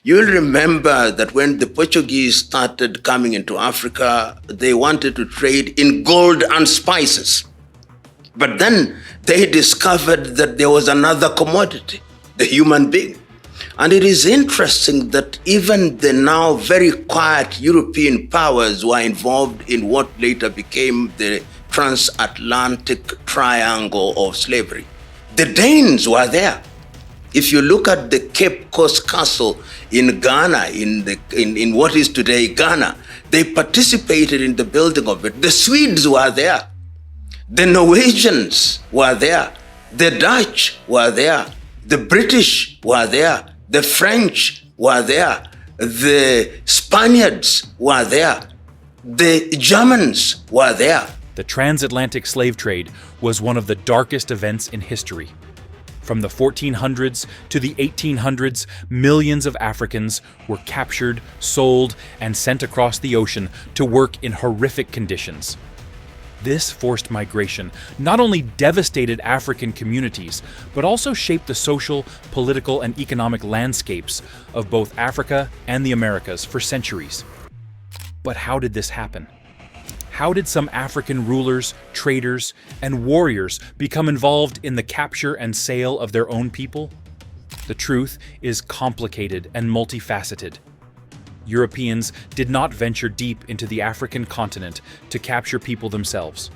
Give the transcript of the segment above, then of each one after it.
You'll remember that when the Portuguese started coming into Africa, they wanted to trade in gold and spices. But then they discovered that there was another commodity, the human being. And it is interesting that even the now very quiet European powers were involved in what later became the Transatlantic triangle of slavery. The Danes were there. If you look at the Cape Coast Castle in Ghana, in what is today Ghana, they participated in the building of it. The Swedes were there. The Norwegians were there. The Dutch were there. The British were there. The French were there. The Spaniards were there. The Germans were there. The transatlantic slave trade was one of the darkest events in history. From the 1400s to the 1800s, millions of Africans were captured, sold, and sent across the ocean to work in horrific conditions. This forced migration not only devastated African communities, but also shaped the social, political, and economic landscapes of both Africa and the Americas for centuries. But how did this happen? How did some African rulers, traders, and warriors become involved in the capture and sale of their own people? The truth is complicated and multifaceted. Europeans did not venture deep into the African continent to capture people themselves.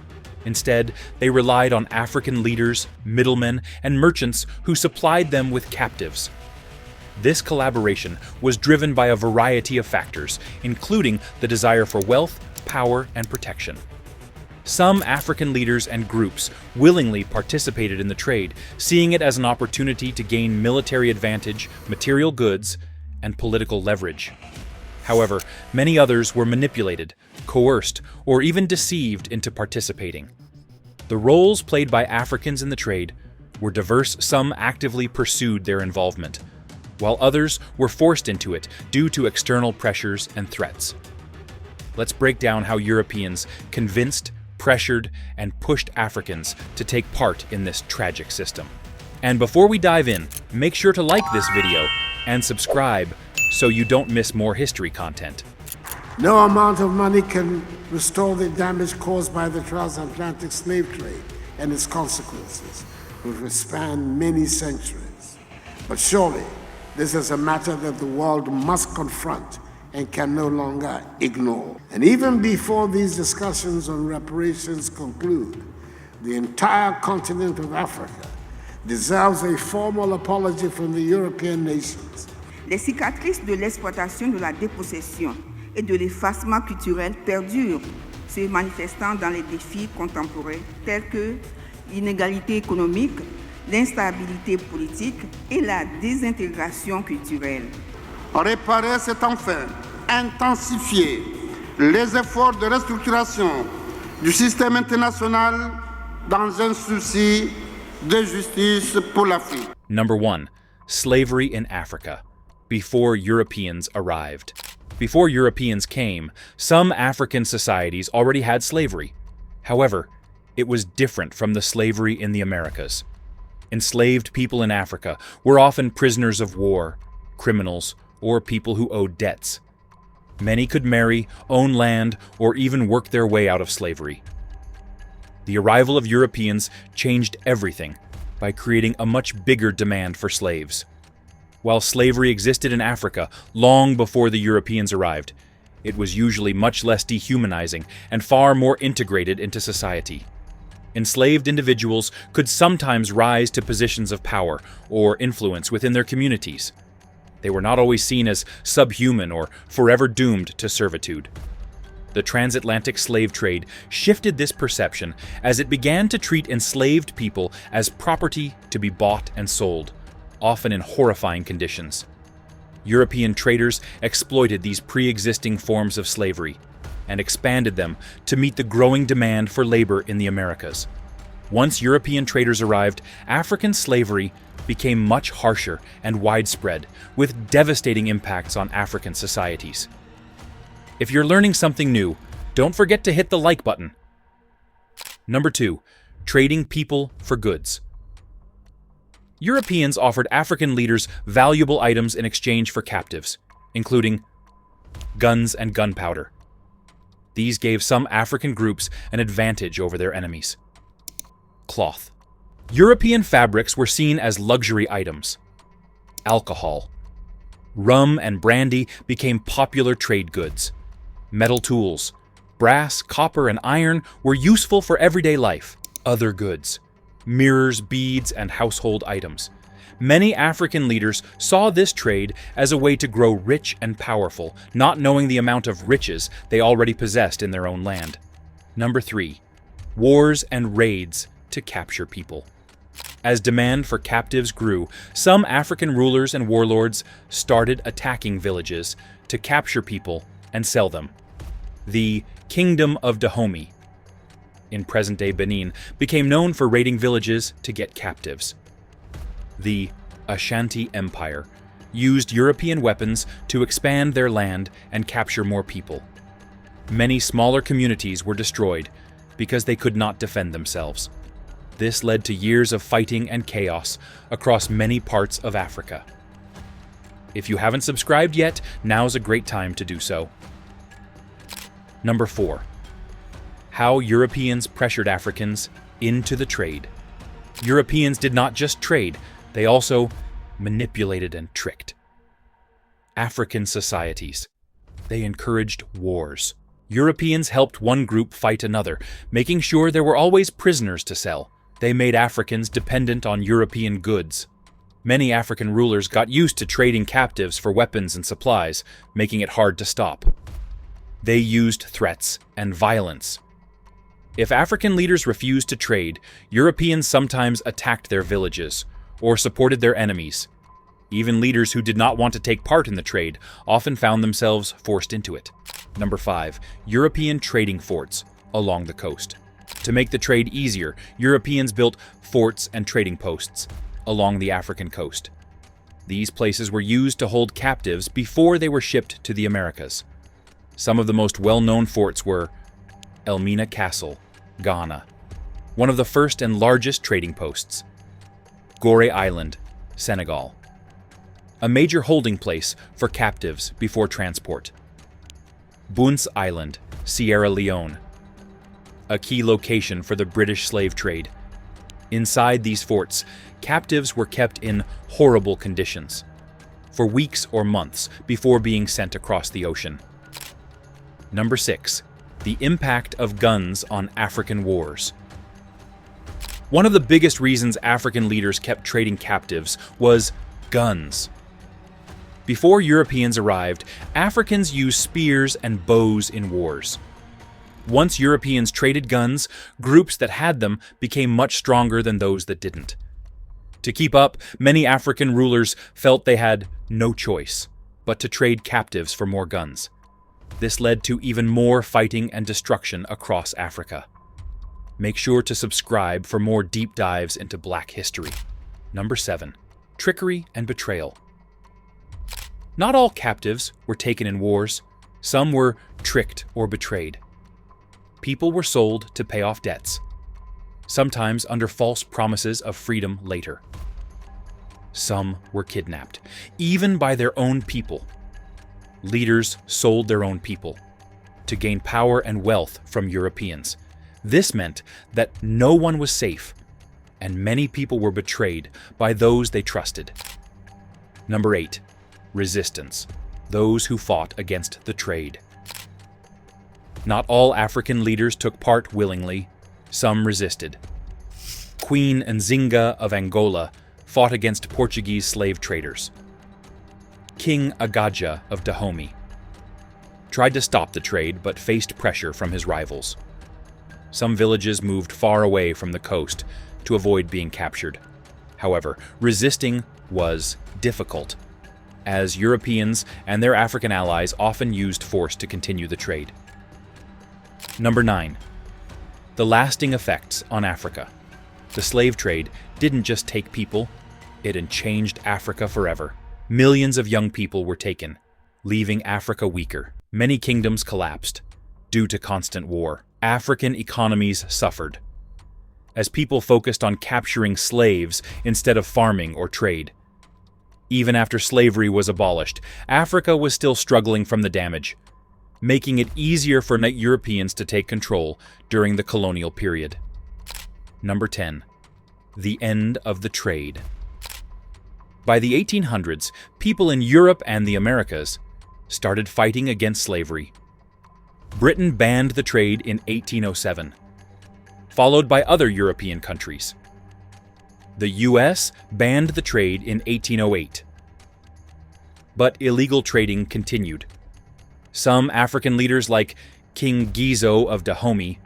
Instead, they relied on African leaders, middlemen, and merchants who supplied them with captives. This collaboration was driven by a variety of factors, including the desire for wealth, power, and protection. Some African leaders and groups willingly participated in the trade, seeing it as an opportunity to gain military advantage, material goods, and political leverage. However, many others were manipulated, coerced, or even deceived into participating. The roles played by Africans in the trade were diverse. Some actively pursued their involvement, while others were forced into it due to external pressures and threats. Let's break down how Europeans convinced, pressured, and pushed Africans to take part in this tragic system. And before we dive in, make sure to like this video and subscribe so you don't miss more history content. No amount of money can restore the damage caused by the transatlantic slave trade and its consequences, which will span many centuries. But surely, this is a matter that the world must confront and can no longer ignore. And even before these discussions on reparations conclude, the entire continent of Africa deserves a formal apology from the European nations. Les cicatrices de l'exploitation, de la dépossession et de l'effacement culturel perdurent, se manifestant dans les défis contemporains tels que l'inégalité économique, l'instabilité politique et la désintégration culturelle. Réparer, c'est enfin intensifier les efforts de restructuration du système international dans un souci de justice pour l'Afrique. Number 1. Slavery in Africa. Before Europeans arrived. Before Europeans came, some African societies already had slavery. However, it was different from the slavery in the Americas. Enslaved people in Africa were often prisoners of war, criminals, or people who owed debts. Many could marry, own land, or even work their way out of slavery. The arrival of Europeans changed everything by creating a much bigger demand for slaves. While slavery existed in Africa long before the Europeans arrived, it was usually much less dehumanizing and far more integrated into society. Enslaved individuals could sometimes rise to positions of power or influence within their communities. They were not always seen as subhuman or forever doomed to servitude. The transatlantic slave trade shifted this perception as it began to treat enslaved people as property to be bought and sold, often in horrifying conditions. European traders exploited these pre-existing forms of slavery and expanded them to meet the growing demand for labor in the Americas. Once European traders arrived, African slavery became much harsher and widespread, with devastating impacts on African societies. If you're learning something new, don't forget to hit the like button. Number 2. Trading people for goods. Europeans offered African leaders valuable items in exchange for captives, including guns and gunpowder. These gave some African groups an advantage over their enemies. Cloth. European fabrics were seen as luxury items. Alcohol. Rum and brandy became popular trade goods. Metal tools. Brass, copper, and iron were useful for everyday life. Other goods. Mirrors, beads, and household items. Many African leaders saw this trade as a way to grow rich and powerful, not knowing the amount of riches they already possessed in their own land. Number 3. Wars and raids to capture people. As demand for captives grew, some African rulers and warlords started attacking villages to capture people and sell them. The Kingdom of Dahomey, in present-day Benin, became known for raiding villages to get captives. The Ashanti Empire used European weapons to expand their land and capture more people. Many smaller communities were destroyed because they could not defend themselves. This led to years of fighting and chaos across many parts of Africa. If you haven't subscribed yet, now's a great time to do so. Number 4. How Europeans pressured Africans into the trade. Europeans did not just trade, they also manipulated and tricked. African societies. They encouraged wars. Europeans helped one group fight another, making sure there were always prisoners to sell. They made Africans dependent on European goods. Many African rulers got used to trading captives for weapons and supplies, making it hard to stop. They used threats and violence. If African leaders refused to trade, Europeans sometimes attacked their villages or supported their enemies. Even leaders who did not want to take part in the trade often found themselves forced into it. Number 5. European trading forts along the coast. To make the trade easier, Europeans built forts and trading posts along the African coast. These places were used to hold captives before they were shipped to the Americas. Some of the most well-known forts were Elmina Castle, Ghana, one of the first and largest trading posts. Gorée Island, Senegal, a major holding place for captives before transport. Bunce Island, Sierra Leone, a key location for the British slave trade. Inside these forts, captives were kept in horrible conditions for weeks or months before being sent across the ocean. Number 6. The impact of guns on African wars. One of the biggest reasons African leaders kept trading captives was guns. Before Europeans arrived, Africans used spears and bows in wars. Once Europeans traded guns, groups that had them became much stronger than those that didn't. To keep up, many African rulers felt they had no choice but to trade captives for more guns. This led to even more fighting and destruction across Africa. Make sure to subscribe for more deep dives into Black history. Number 7. Trickery and betrayal. Not all captives were taken in wars. Some were tricked or betrayed. People were sold to pay off debts, sometimes under false promises of freedom later. Some were kidnapped, even by their own people. Leaders sold their own people to gain power and wealth from Europeans. This meant that no one was safe, and many people were betrayed by those they trusted. Number 8. Resistance. Those who fought against the trade. Not all African leaders took part willingly. Some resisted. Queen Nzinga of Angola fought against Portuguese slave traders. King Agaja of Dahomey tried to stop the trade but faced pressure from his rivals. Some villages moved far away from the coast to avoid being captured. However, resisting was difficult, as Europeans and their African allies often used force to continue the trade. Number 9. The lasting effects on Africa. The slave trade didn't just take people, it changed Africa forever. Millions of young people were taken, leaving Africa weaker. Many kingdoms collapsed due to constant war. African economies suffered. as people focused on capturing slaves instead of farming or trade. Even after slavery was abolished, Africa was still struggling from the damage, making it easier for Europeans to take control during the colonial period. Number 10. The end of the trade. By the 1800s, people in Europe and the Americas started fighting against slavery. Britain banned the trade in 1807, followed by other European countries. The US banned the trade in 1808. But illegal trading continued. Some African leaders like King Gizo of Dahomey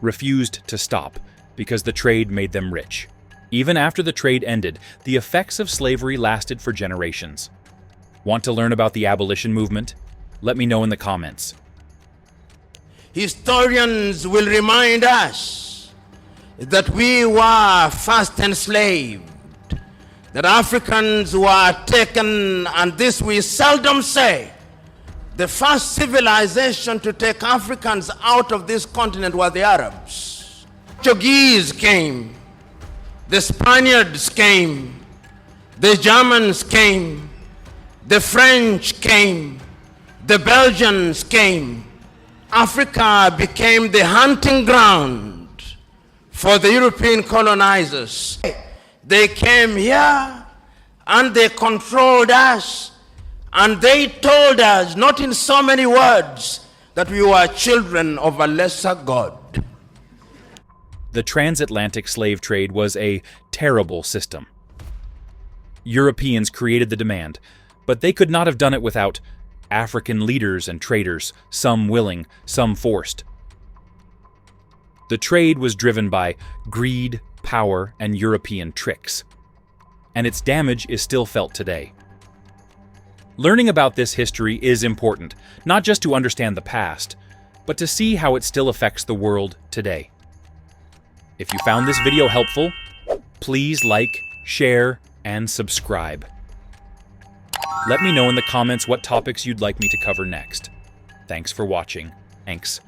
refused to stop because the trade made them rich. Even after the trade ended, the effects of slavery lasted for generations. Want to learn about the abolition movement? Let me know in the comments. Historians will remind us that we were first enslaved, that Africans were taken, and this we seldom say. The first civilization to take Africans out of this continent were the Arabs. Portuguese came, the Spaniards came, the Germans came, the French came, the Belgians came. Africa became the hunting ground for the European colonizers. They came here and they controlled us, and they told us, not in so many words, that we were children of a lesser God. The transatlantic slave trade was a terrible system. Europeans created the demand, but they could not have done it without African leaders and traders, some willing, some forced. The trade was driven by greed, power, and European tricks, and its damage is still felt today. Learning about this history is important, not just to understand the past, but to see how it still affects the world today. If you found this video helpful, please like, share, and subscribe. Let me know in the comments what topics you'd like me to cover next. Thanks for watching. Thanks.